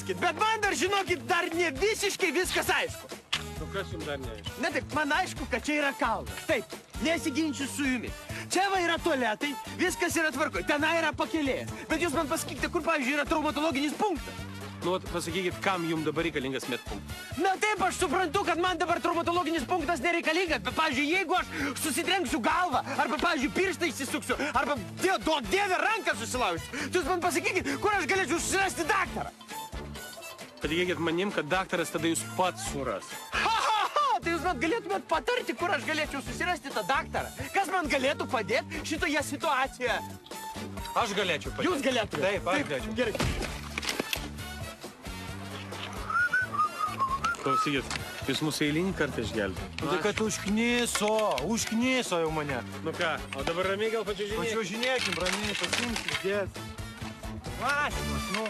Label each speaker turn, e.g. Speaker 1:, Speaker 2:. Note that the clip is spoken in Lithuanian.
Speaker 1: pasakykit, bet man dar, žinokit, dar ne visiškai viskas aišku.
Speaker 2: Nu kas jums dar neaišku?
Speaker 1: Na taip, man aišku, kad čia yra kalnas. Taip, nesiginčiu su jumis. Čia va yra tualetai, viskas yra tvarkoj, tenai yra pakelėjas. Bet jūs man pasakykite, kur, pavyzdžiui, yra traumatologinis punktas.
Speaker 2: Nu, pasakykit, kam jums dabar reikalingas medpunktas?
Speaker 1: Na taip, aš suprantu, kad man dabar traumatologinis punktas nereikalingas, bet, pavyzdžiui, jeigu aš susitrenksiu galvą, arba, pavyzdžiui, pirštą įsisuksiu, arba, duok dieve, ranką susilaužsiu, tai jūs man pasakykit, kur aš galėčiau susirasti daktarą.
Speaker 2: Patikėkit manim, kad daktaras tada jūs pats suras.
Speaker 1: Tai jūs man galėtumėt patarti, kur aš galėčiau susirasti tą daktarą. Kas man galėtų padėti šitoje situacijoje?
Speaker 2: Aš galėčiau padėti.
Speaker 1: Jūs galėtumėte?
Speaker 2: Taip, aš galėčiau.
Speaker 1: Gerai.
Speaker 2: Klausykit, jūs mūsų eilinį kartą išgelbė.
Speaker 3: Nu tai kad užkniso jau mane.
Speaker 2: Nu ką, o dabar ramiai gal pačiuožinėkim?
Speaker 3: Pačiuožinėkim, ramiai, pasimsim, dėt. Mašinas, nu.